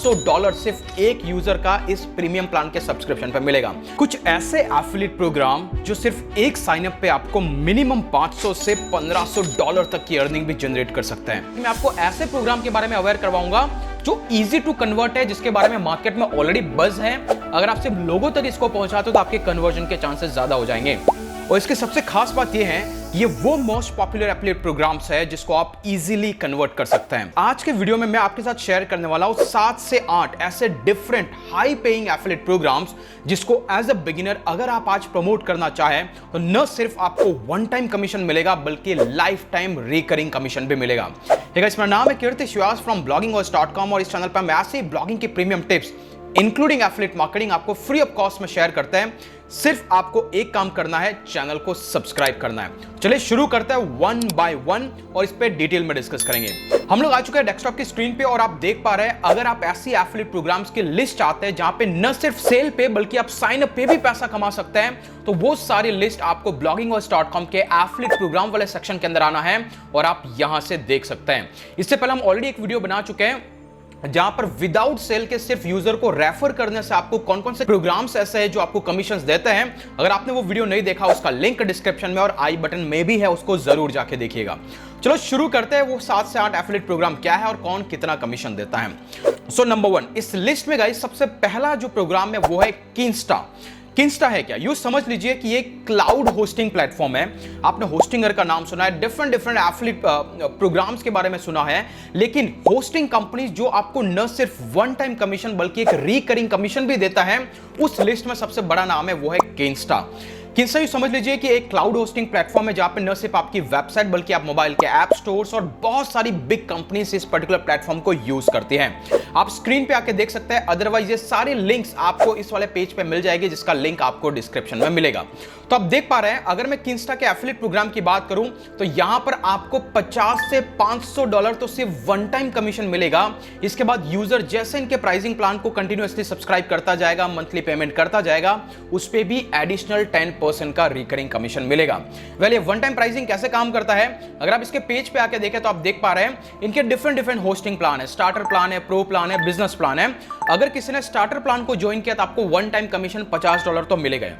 $1200 सिर्फ एक यूजर का इस प्रीमियम प्लान के सब्सक्रिप्शन पे मिलेगा। कुछ ऐसे एफिलिएट प्रोग्राम जो सिर्फ एक साइन अप पे आपको मिनिमम $500 से $1500 तक की अर्निंग भी जनरेट कर सकते हैं। मैं आपको ऐसे प्रोग्राम के बारे में अवेयर करवाऊंगा जो इजी टू कन्वर्ट है, जिसके बारे में मार्केट में ऑलरेडी बज है। अगर आप सिर्फ लोगों तक इसको पहुंचाते हो तो आपके कन्वर्जन के चांसेस ज्यादा हो जाएंगे। और इसकी सबसे खास बात यह है, ये वो मोस्ट पॉपुलर एफिलिएट प्रोग्राम्स है जिसको आप इजीली कन्वर्ट कर सकते हैं। आज के वीडियो में मैं आपके साथ शेयर करने वाला हूं 7 से 8 ऐसे different high paying affiliate programmes जिसको एज अ बिगिनर अगर आप आज प्रमोट करना चाहें तो न सिर्फ आपको वन टाइम कमीशन मिलेगा बल्कि लाइफ टाइम रिकरिंग कमीशन भी मिलेगा। ठीक है, मेरा नाम है कीर्ति श्रीवास फ्रॉम blogginghost.com और इस चैनल पर मैं ऐसे ही ब्लॉगिंग की premium tips including affiliate marketing आपको फ्री ऑफ कॉस्ट में शेयर करते हैं। सिर्फ आपको एक काम करना है, चैनल को सब्सक्राइब करना है। चलिए शुरू करते हैं वन बाय वन और इस पे डिटेल में डिस्कस करेंगे। हम लोग आ चुके हैं डेस्कटॉप की स्क्रीन पे और आप देख पा रहे हैं, अगर आप ऐसी एफिलिएट प्रोग्राम्स की लिस्ट चाहते हैं जहां पे न सिर्फ सेल पे बल्कि आप साइन अप पे भी पैसा कमा सकते हैं, तो वो सारी लिस्ट आपको blogginghost.com के एफिलिएट प्रोग्राम वाले सेक्शन के अंदर आना है और आप यहां से देख सकते हैं। इससे पहले हम ऑलरेडी एक वीडियो बना चुके हैं जहां पर विदाउट सेल के सिर्फ यूजर को रेफर करने से आपको कौन कौन से प्रोग्राम्स ऐसे हैं जो आपको कमीशंस देते हैं। अगर आपने वो वीडियो नहीं देखा, उसका लिंक डिस्क्रिप्शन में और आई बटन में भी है, उसको जरूर जाके देखिएगा। चलो शुरू करते हैं, वो 7 से 8 एफिलिएट प्रोग्राम क्या है और कौन कितना कमीशन देता है। सो नंबर 1 इस लिस्ट में गाइस सबसे पहला जो प्रोग्राम है वो है किंस्टा। किंस्टा है क्या? यू समझ लीजिए कि ये क्लाउड होस्टिंग प्लेटफॉर्म है। आपने होस्टिंगर का नाम सुना है, डिफरेंट एफिलिएट प्रोग्राम्स के बारे में सुना है, लेकिन होस्टिंग कंपनीज जो आपको न सिर्फ वन टाइम कमीशन बल्कि एक रिकरिंग कमीशन भी देता है, उस लिस्ट में सबसे बड़ा नाम है वो है किंस्टा। किंस्टा यू समझ लीजिए कि एक क्लाउड होस्टिंग प्लेटफॉर्म है जहां पे न सिर्फ आपकी वेबसाइट बल्कि आप मोबाइल के ऐप स्टोर्स और बहुत सारी बिग कंपनीज इस पर्टिकुलर प्लेटफॉर्म को यूज करती हैं। आप स्क्रीन पे आके देख सकते हैं, अदरवाइज ये सारे लिंक्स आपको इस वाले पेज पे मिल जाएगी जिसका लिंक आपको डिस्क्रिप्शन में मिलेगा। तो आप देख पा रहे हैं, अगर मैं किंस्टा के एफिलिएट प्रोग्राम की बात करूं तो यहां पर आपको $50 से $500 तो सिर्फ वन टाइम कमीशन मिलेगा। इसके बाद यूजर जैसे इनके प्राइसिंग प्लान को कंटिन्यूअसली सब्सक्राइब करता जाएगा, मंथली पेमेंट करता जाएगा, उस पे भी एडिशनल 10% का रिकरिंग कमीशन मिलेगा। वेल, ये वन टाइम प्राइसिंग कैसे काम करता है, अगर आप इसके पेज पे आके देखें तो आप देख पा रहे हैं इनके डिफरेंट होस्टिंग प्लान है। स्टार्टर प्लान है, प्रो प्लान है, बिजनेस प्लान है। अगर किसी ने स्टार्टर प्लान को ज्वाइन किया तो आपको वन टाइम कमीशन $50 तो मिलेगा।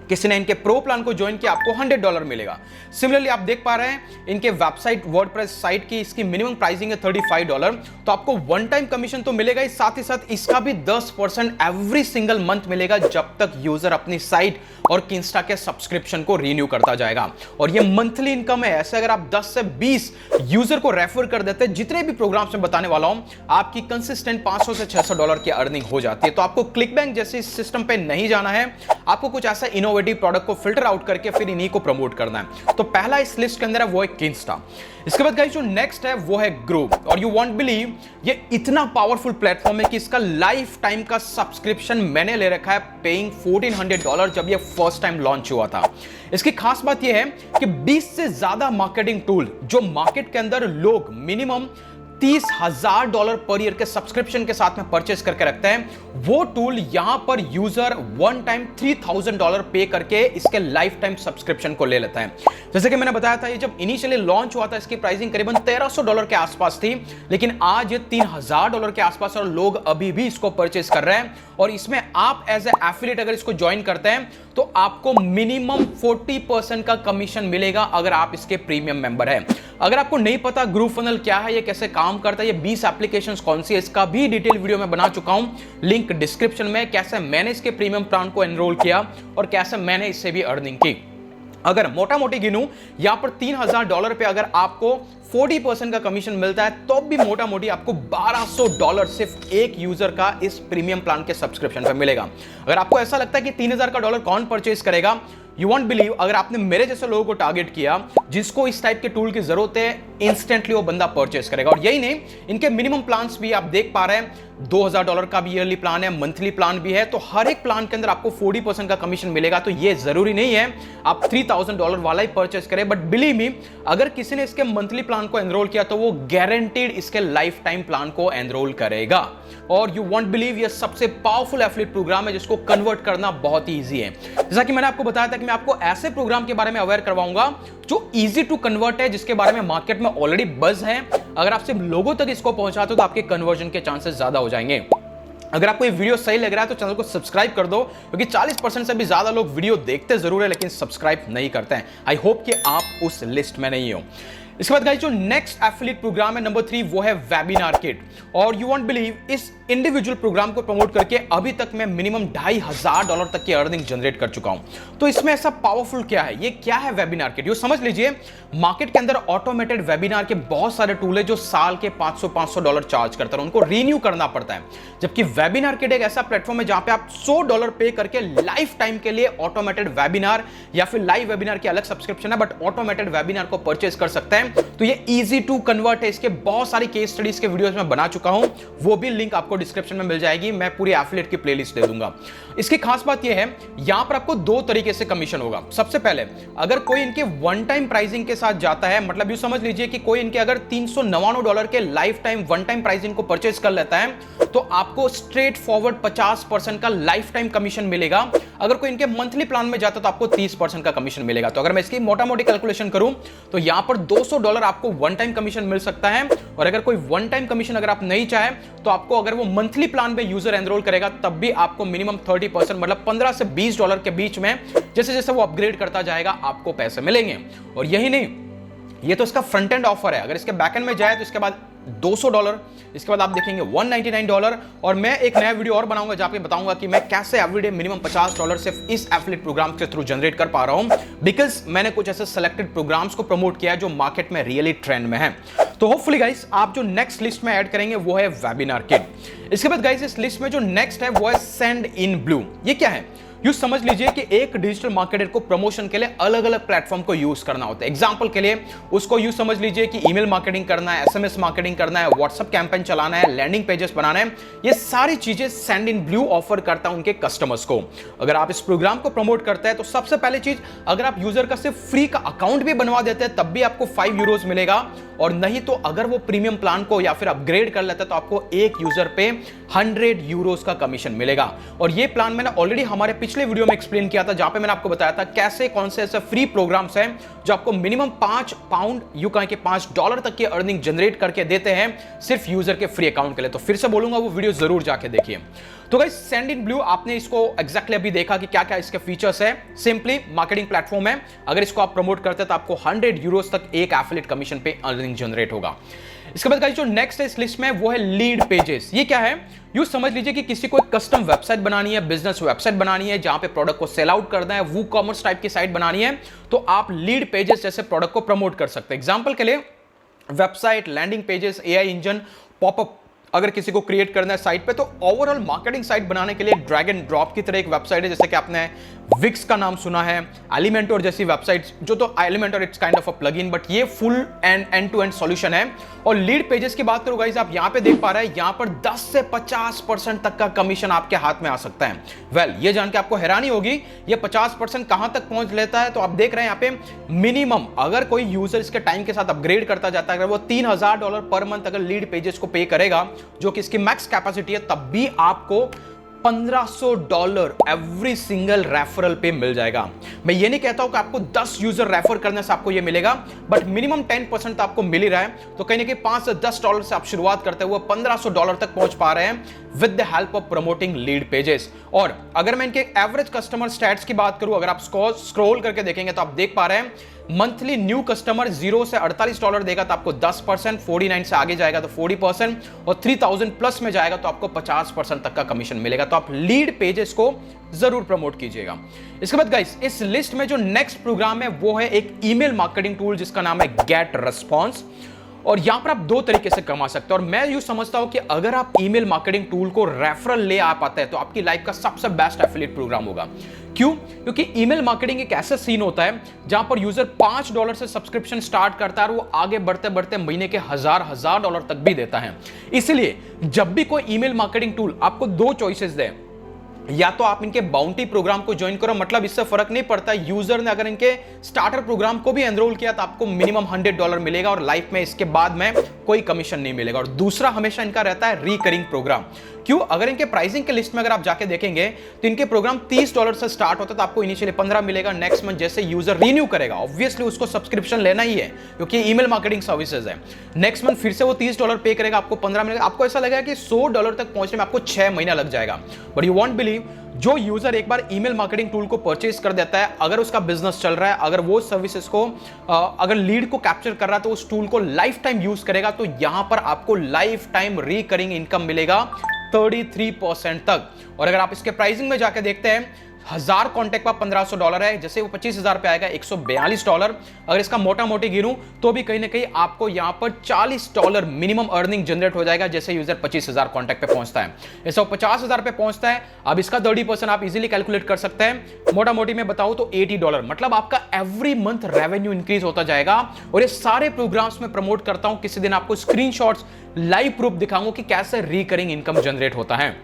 किसी ने इनके प्रो प्लान को ज्वाइन किया आपको $100 मिलेगा। सिमिलरली आप देख पा रहे हैं इनके वेबसाइट वर्डप्रेस साइट की इसकी मिनिमम प्राइसिंग है $35, तो आपको वन टाइम कमीशन तो मिलेगा ही, साथ इसका भी 10% एवरी सिंगल मंथ मिलेगा जब तक यूजर अपनी साइट और किंस्टा के सब्सक्रिप्शन को रिन्यू करता जाएगा। और ये मंथली इनकम है। ऐसे अगर आप 10 से 20 यूजर को रेफर कर देते हैं, जितने भी प्रोग्राम्स में बताने वाला हूं, आपकी कंसिस्टेंट $500 से $600 की अर्निंग हो जाती है। तो आपको क्लिकबैंक जैसे सिस्टम पे नहीं जाना है, आपको कुछ ऐसा इनोवेटिव प्रोडक्ट को फिल्टर आउट करके फिर इन्हीं को प्रमोट करना है। तो पहला इस लिस्ट के अंदर है वो है किंस्टा। इसके बाद गाइस जो नेक्स्ट है वो है ग्रो। और यू वॉन्ट बिलीव, ये इतना पावरफुल प्लेटफॉर्म है कि इसका लाइफ टाइम का सब्सक्रिप्शन मैंने ले रखा है पेइंग $1400 जब ये फर्स्ट टाइम लॉन्च हुआ था। इसकी खास बात यह है कि 20 से ज्यादा मार्केटिंग टूल जो मार्केट के अंदर लोग मिनिमम $30,000 पर ईयर के सब्सक्रिप्शन के साथ में परचेस करके रखते हैं, वो टूल यहां पर यूजर वन टाइम $3,000 पे करके इसके लाइफ टाइम सब्सक्रिप्शन को ले लेता है। जैसे कि मैंने बताया था, ये जब इनिशियली लॉन्च हुआ था इसकी प्राइसिंग करीबन $1,300 के आसपास थी, लेकिन आज ये $3,000 के आसपास और लोग अभी भी इसको परचेस कर रहे हैं। और इसमें आप एज ए एफिलिएट अगर इसको ज्वाइन करते हैं तो आपको मिनिमम 40% का कमीशन मिलेगा अगर आप इसके प्रीमियम मेंबर हैं। अगर आपको नहीं पता ग्रुप फनल क्या है, ये कैसे काम करता है, ये 20 एप्लीकेशंस कौन सी है, इसका भी डिटेल वीडियो में बना चुका हूं, लिंक डिस्क्रिप्शन में। कैसे मैंने इसके प्रीमियम प्लान को एनरोल किया और कैसे मैंने इससे भी अर्निंग की। अगर मोटा मोटी गिनूं, यहां पर $3,000 पे अगर आपको 40% का कमीशन मिलता है तो भी मोटा मोटी आपको $1,200 सिर्फ एक यूजर का इस प्रीमियम प्लान के सब्सक्रिप्शन पे मिलेगा। अगर आपको ऐसा लगता है कि $3,000 कौन परचेज करेगा, यू वॉन्ट बिलीव, अगर आपने मेरे जैसे लोगों को टारगेट किया जिसको इस टाइप के टूल की जरूरत है, इंस्टेंटली वो बंदा परचेस करेगा। और यही नहीं, इनके मिनिमम प्लान्स भी आप देख पा रहे हैं, $2,000 का भी ईयरली प्लान है, मंथली प्लान भी है। तो हर एक प्लान के अंदर आपको 40% का कमीशन मिलेगा। तो ये जरूरी नहीं है आप $3,000 वाला ही परचेस करें, बट बिलीव मी, अगर किसी ने इसके मंथली प्लान को एनरोल किया तो वो गारंटीड इसके लाइफ टाइम प्लान को एनरोल करेगा। और यू वॉन्ट बिलीव ये सबसे पावरफुल एफिलिएट प्रोग्राम है जिसको कन्वर्ट करना बहुत ही ईजी है। जैसा कि मैंने आपको बताया था कि मैं आपको ऐसे प्रोग्राम के बारे में अवेयर करवाऊंगा जो इजी टू कन्वर्ट है, जिसके बारे में मार्केट में ऑलरेडी बज़ है। अगर आप सिर्फ लोगों तक इसको पहुंचाते हो तो आपके कन्वर्जन के चांसेस ज्यादा हो जाएंगे। अगर आपको ये वीडियो सही लग रहा है तो चैनल को सब्सक्राइब कर दो, क्योंकि 40% से भी ज्यादा लोग वीडियो देखते जरूर है लेकिन सब्सक्राइब नहीं करते हैं। आई होप कि आप उस लिस्ट में नहीं हो। इसके बाद गाइस जो नेक्स्ट एफिलिएट प्रोग्राम है नंबर 3 वो है वेबिनार किट। और यू वॉन्ट बिलीव इस इंडिविजुअल प्रोग्राम को प्रमोट करके अभी तक मैं मिनिमम $2,500 तक की अर्निंग जनरेट कर चुका हूं। तो इसमें ऐसा पावरफुल क्या है, ये क्या है वेबिनार किट? ये समझ लीजिए मार्केट के अंदर ऑटोमेटेड वेबिनार के बहुत सारे टूल है जो साल के $500 चार्ज करते हैं, उनको रीन्यू करना पड़ता है। जबकि वेबिनार किट एक ऐसा प्लेटफॉर्म है जहां पे आप $100 पे करके लाइफ टाइम के लिए ऑटोमेटेड वेबिनार या फिर लाइव वेबिनार की अलग सब्सक्रिप्शन है बट ऑटोमेटेड वेबिनार को परचेज कर सकते हैं। तो ये इजी टू कन्वर्ट है। इसके बहुत सारी केस स्टडीज के वीडियोस में बना चुका हूं, वो भी लिंक आपको डिस्क्रिप्शन में मिल जाएगी। मैं पूरी एफिलिएट की प्लेलिस्ट दे दूंगा। इसकी खास बात यह है यहां पर आपको 2 तरीके से कमीशन होगा। सबसे पहले अगर कोई इनके वन टाइम प्राइसिंग के साथ जाता है, मतलब यू समझ लीजिए कि कोई इनके अगर $399 के life time one time pricing को परचेज कर लेता है तो आपको स्ट्रेट फॉरवर्ड 50% का लाइफ टाइम कमीशन मिलेगा। अगर कोई इनके मंथली प्लान में जाता है तो आपको 30% का कमीशन मिलेगा। तो अगर मैं इसकी मोटा मोटी कैलकुलेशन करूं तो यहां पर $200 आपको वन टाइम कमीशन मिल सकता है। और अगर कोई वन टाइम कमीशन अगर आप नहीं चाहे तो आपको अगर वो मंथली प्लान पे यूजर एनरोल करेगा तब भी आपको मिनिमम 30% मतलब $15 से $20 के बीच में जैसे जैसे वो अपग्रेड करता जाएगा आपको पैसे मिलेंगे। और यही नहीं, ये तो इसका फ्रंट एंड ऑफर है। अगर इसके बैक एंड में जाए तो इसके बाद $200, इसके बाद आप देखेंगे $199। और मैं एक नया वीडियो और बनाऊंगा जहां पे बताऊंगा कि मैं कैसे एवरीडे मिनिमम $50 सिर्फ इस एफिलिएट प्रोग्राम के थ्रू जनरेट कर पा रहा हूं, बिकॉज मैंने कुछ ऐसे सिलेक्टेड प्रोग्राम्स को प्रमोट किया है जो मार्केट में रियली ट्रेंड में है। तो होपफुली गाइस आप जो नेक्स्ट लिस्ट में ऐड करेंगे वो है वेबिनार किट। इसके बाद गाइस इस लिस्ट में जो नेक्स्ट है वो है सेंड इन ब्लू। ये क्या है? यू समझ लीजिए कि एक डिजिटल मार्केटर को प्रमोशन के लिए अलग अलग प्लेटफॉर्म को यूज करना होता है। एग्जांपल के लिए उसको यू समझ लीजिए कि ईमेल मार्केटिंग करना है, एसएमएस मार्केटिंग करना है, व्हाट्सएप कैंपेन चलाना है, लैंडिंग पेजेस बनाना है। ये सारी चीजें सेंड इन ब्लू ऑफर करता है उनके कस्टमर्स को। अगर आप इस प्रोग्राम को प्रमोट करते हैं तो सबसे पहले चीज, अगर आप यूजर का सिर्फ फ्री का अकाउंट भी बनवा देते हैं तब भी आपको €5 मिलेगा। और नहीं तो अगर वो प्रीमियम प्लान को या फिर अपग्रेड कर लेता है तो आपको एक यूजर पे €100 का कमीशन मिलेगा। और ये प्लान मैंने ऑलरेडी हमारे पिछले वीडियो में एक्सप्लेन किया था जहां पे मैंने आपको बताया था कैसे कौन से ऐसे फ्री प्रोग्राम्स हैं जो आपको मिनिमम £5 यू कहें कि $5 तक की अर्निंग जनरेट करके देते हैं सिर्फ यूजर के फ्री अकाउंट के लिए। तो फिर से बोलूंगा वो वीडियो जरूर जाके देखिए। तो गाइस सेंड इन ब्लू आपने इसको एग्जैक्टली अभी देखा कि क्या क्या इसके फीचर्स है। सिंपली मार्केटिंग प्लेटफॉर्म है, अगर इसको आप प्रमोट करते हैं तो आपको €100 तक एक एफिलिएट कमीशन पे अर्निंग जनरेट होगा। इसके बाद गाइस जो नेक्स्ट है इस लिस्ट में वो है लीड पेजेस। ये क्या है? यू समझ लीजिए कि किसी को एक कस्टम वेबसाइट बनानी है, बिजनेस वेबसाइट बनानी है जहां पे प्रोडक्ट को सेल आउट करना है, वो कॉमर्स टाइप की साइट बनानी है, तो आप लीड पेजेस जैसे प्रोडक्ट को प्रमोट कर सकते हैं। एग्जांपल के लिए website, landing pages, AI engine, popup अगर किसी को क्रिएट करना है साइट पे, तो ओवरऑल मार्केटिंग साइट बनाने के लिए ड्रैग एंड ड्रॉप की तरह एक वेबसाइट है। जैसे कि आपने विक्स का नाम सुना है, एलिमेंटोर जैसी वेबसाइट, जो तो Elementor it's kind of a plugin but ये full end to end solution है। और लीड पेजेस की बात करूं गाइस, आप यहां पे देख पा रहे हैं यहां पर 10 से 50% तक का कमीशन आपके हाथ में आ सकता है। वेल, ये जान के आपको हैरानी होगी ये 50% कहां तक पहुंच लेता है। तो आप देख रहे हैं यहां पे मिनिमम अगर कोई यूजर इसके टाइम के साथ अपग्रेड करता जाता है, अगर वो $3000 पर मंथ अगर लीड पेजेस को पे करेगा जो कि इसकी मैक्स कैपेसिटी है, तब भी आपको $1500 एवरी सिंगल रेफरल पे मिल जाएगा। मैं ये नहीं कहता हूं कि आपको 10 यूजर रेफर करने से आपको ये मिलेगा, बट मिनिमम 10% तो आपको मिल ही रहा है। तो कहीं ना कहीं $5 से $10 से आप शुरुआत करते हुए $1500 तक पहुंच पा रहे हैं with the help of promoting lead pages. और अगर मैं इनके एवरेज कस्टमर स्टैट्स की बात करूं, अगर आप स्क्रॉल करके देखेंगे तो आप देख पा रहे हैं मंथली न्यू कस्टमर 0 से $48 देगा तो आपको 10%, 49 से आगे जाएगा तो 40% और 3000 प्लस में जाएगा तो आपको 50% तक का कमीशन मिलेगा। तो आप लीड पेजेस को जरूर प्रमोट कीजिएगा। इसके बाद गाइस इस लिस्ट में जो नेक्स्ट प्रोग्राम है वो है एक ईमेल मार्केटिंग टूल जिसका नाम है गेट रेस्पॉन्स। और यहां पर आप 2 तरीके से कमा सकते हैं। और मैं यूं समझता हूं कि अगर आप ईमेल मार्केटिंग टूल को रेफरल ले आ पाते हैं तो आपकी लाइफ का सबसे बेस्ट एफिलिएट प्रोग्राम होगा। क्यों? क्योंकि ईमेल मार्केटिंग एक ऐसा सीन होता है जहां पर यूजर $5 से सब्सक्रिप्शन स्टार्ट करता है और वो आगे बढ़ते बढ़ते महीने के हजार डॉलर तक भी देता है। इसलिए जब भी कोई ईमेल मार्केटिंग टूल आपको 2 चॉइसेस दे, या तो आप इनके बाउंटी प्रोग्राम को ज्वाइन करो, मतलब इससे फर्क नहीं पड़ता यूजर ने अगर इनके स्टार्टर प्रोग्राम को भी एनरोल किया तो आपको मिनिमम $100 मिलेगा और लाइफ में इसके बाद में कोई कमीशन नहीं मिलेगा। और दूसरा हमेशा इनका रहता है रिकरिंग प्रोग्राम। क्यों? अगर इनके प्राइसिंग के लिस्ट में अगर आप जाके देखेंगे तो इनके प्रोग्राम $30 से स्टार्ट होता है, तो आपको इनिशियली 15 मिलेगा। नेक्स्ट मंथ जैसे यूजर रिन्यू करेगा, ऑब्वियसली उसको सब्सक्रिप्शन लेना ही है क्योंकि ईमेल मार्केटिंग सर्विसेज है। नेक्स्ट मंथ फिर से वो $30 पे करेगा, आपको 15 मिलेगा। आपको ऐसा लगेगा कि $100 तक पहुंचने में आपको 6 महीना लग जाएगा। बट यू वॉन्ट बिलीव, जो यूजर एक बार ईमेल मार्केटिंग टूल को परचेज कर देता है, अगर उसका बिजनेस चल रहा है, अगर वो सर्विसेज को अगर लीड को कैप्चर कर रहा है, तो उस टूल को लाइफ टाइम यूज करेगा, तो यहां पर आपको लाइफ टाइम रिकरिंग इनकम मिलेगा 33% तक। और अगर आप इसके प्राइसिंग में जाकर देखते हैं, 1000 कॉन्टैक्ट पर $1500 है, जैसे वो 25,000 पे आएगा $142। अगर इसका मोटा मोटी गिनूं तो भी कहीं ना कहीं आपको यहां पर $40 मिनिमम अर्निंग जनरेट हो जाएगा, जैसे यूजर 25,000 कॉन्टैक्ट पे पहुंचता है। ऐसा 50,000 पे पहुंचता है, अब इसका 30% आप इजीली कैलकुलेट कर सकते हैं। मोटा मोटी में बताऊं तो $80, मतलब आपका एवरी मंथ रेवेन्यू इंक्रीज होता जाएगा। और ये सारे प्रोग्राम्स में प्रमोट करता हूं, किसी दिन आपको स्क्रीनशॉट्स लाइव प्रूफ दिखाऊंगा कि कैसे रिकरिंग इनकम जनरेट होता है।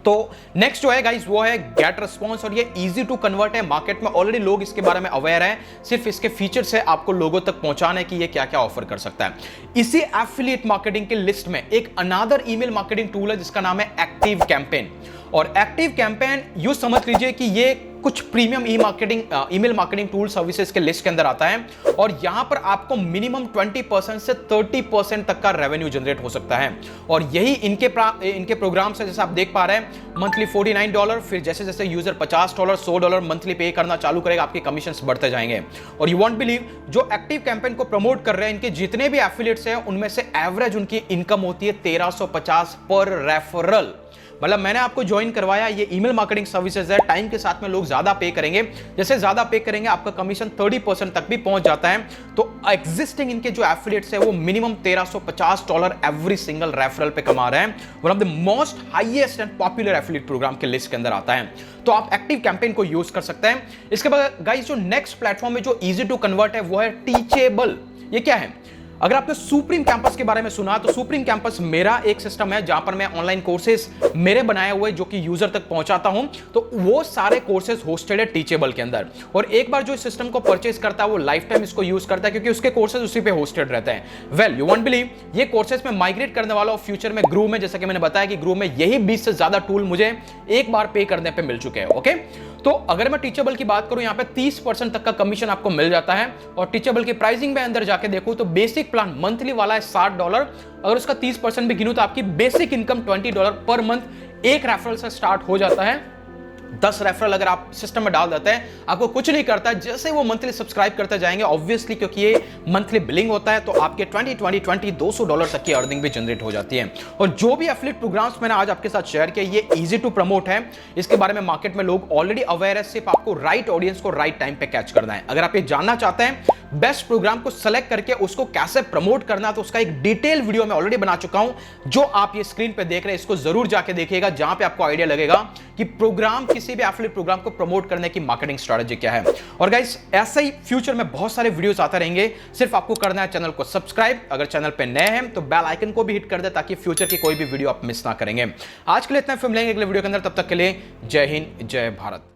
तो नेक्स्ट जो है गाइस वो है गेट रिस्पॉन्स, और ये इजी टू कन्वर्ट है। मार्केट में ऑलरेडी लोग इसके बारे में अवेयर हैं, सिर्फ इसके फीचर से आपको लोगों तक पहुंचाना है कि ये क्या क्या ऑफर कर सकता है। इसी एफिलिएट मार्केटिंग के लिस्ट में एक अनदर ईमेल मार्केटिंग टूल है जिसका नाम है एक्टिव कैंपेन। और एक्टिव कैंपेन यूं समझ लीजिए कि ये कुछ premium email marketing tool services के लिस्ट के अंदर आता है, और यहां पर आपको मिनिमम 20% से 30% तक का रेवेन्यू जनरेट हो सकता है। और यही इनके प्रोग्राम से, जैसे आप देख पा रहे हैं, मंथली $49, फिर जैसे जैसे यूजर $50 $100 मंथली पे करना चालू करेगा, आपके कमीशंस बढ़ते जाएंगे। और यू वॉन्ट बिलीव, जो एक्टिव कैंपेन को प्रमोट कर रहे हैं, इनके जितने भी एफिलिएट्स हैं, उनमें से एवरेज उनकी इनकम होती है $1350 पर रेफरल। मतलब मैंने आपको ज्वाइन करवाया, ये ईमेल मार्केटिंग सर्विसेज है, टाइम के साथ में लोग ज्यादा पे करेंगे, जैसे ज्यादा पे करेंगे आपका कमीशन 30% तक भी पहुंच जाता है। तो एग्जिस्टिंग इनके जो एफिलिएट्स है वो मिनिमम $1350 एवरी सिंगल रेफरल पे कमा रहे हैं। One of the most highest and popular affiliate programme के लिस्ट के अंदर आता है। तो आप एक्टिव कैंपेन को यूज कर सकते हैं। इसके बाद गाइस जो नेक्स्ट प्लेटफॉर्म है जो इजी टू कन्वर्ट है वो है टीचेबल। ये क्या है? अगर आपने सुप्रीम कैंपस के बारे में सुना, तो सुप्रीम कैंपस मेरा एक सिस्टम है जहां पर मैं ऑनलाइन कोर्सेज मेरे बनाए हुए जो कि यूजर तक पहुंचाता हूं। तो वो सारे कोर्सेज होस्टेड है टीचेबल के अंदर, और एक बार जो इस सिस्टम को परचेज करता है वो लाइफ टाइम इसको यूज करता है, क्योंकि उसके कोर्सेज उसी पे होस्टेड रहते हैं। वेल यू वॉन्ट बिलीव, ये कोर्सेज में माइग्रेट करने वाला और फ्यूचर में ग्रू में, जैसा कि मैंने बताया कि ग्रू में यही 20 से ज्यादा टूल मुझे एक बार पे करने पे मिल चुके हैं। ओके, तो अगर मैं टीचेबल की बात करूं, यहां पे 30% तक का कमीशन आपको मिल जाता है। और टीचेबल की प्राइसिंग में अंदर जाके देखूं तो बेसिक प्लान मंथली वाला है $60। अगर उसका 30% भी गिनूं तो आपकी बेसिक इनकम $20 पर मंथ एक रेफरल से स्टार्ट हो जाता है। 10 रेफरल अगर आप सिस्टम में डाल देते हैं, आपको कुछ नहीं करता, जैसे वो मंथली सब्सक्राइब करते जाएंगे, ऑब्वियसली क्योंकि ये मंथली बिलिंग होता है, तो आपके $200 तक की अर्निंग भी जनरेट हो जाती है। और जो भी एफिलिएट प्रोग्राम्स मैंने आज आपके साथ शेयर किए, ये इजी टू प्रमोट है। इसके बारे में मार्केट में लोग ऑलरेडी अवेयर है, सिर्फ आपको राइट ऑडियंस को राइट टाइम पे कैच करना है। अगर आप ये जानना चाहते हैं बेस्ट प्रोग्राम को सेलेक्ट करके उसको कैसे प्रमोट करना, तो उसका एक डिटेल वीडियो मैं ऑलरेडी बना चुका हूं, जो आप ये स्क्रीन पे देख रहे हैं, इसको जरूर जाके देखिएगा, जहां पे आपको आइडिया लगेगा कि प्रोग्राम, किसी भी एफिलिएट प्रोग्राम को प्रमोट करने की मार्केटिंग स्ट्रेटजी क्या है। और गाइस ऐसे ही फ्यूचर में बहुत सारे वीडियोस आते रहेंगे, सिर्फ आपको करना है चैनल को सब्सक्राइब। अगर चैनल पे नए हैं तो बेल आइकन को भी हिट कर दे, ताकि फ्यूचर की कोई भी वीडियो आप मिस ना करेंगे। आज के लिए इतना, फिर मिलेंगे अगले वीडियो के अंदर, तब तक के लिए जय हिंद जय भारत।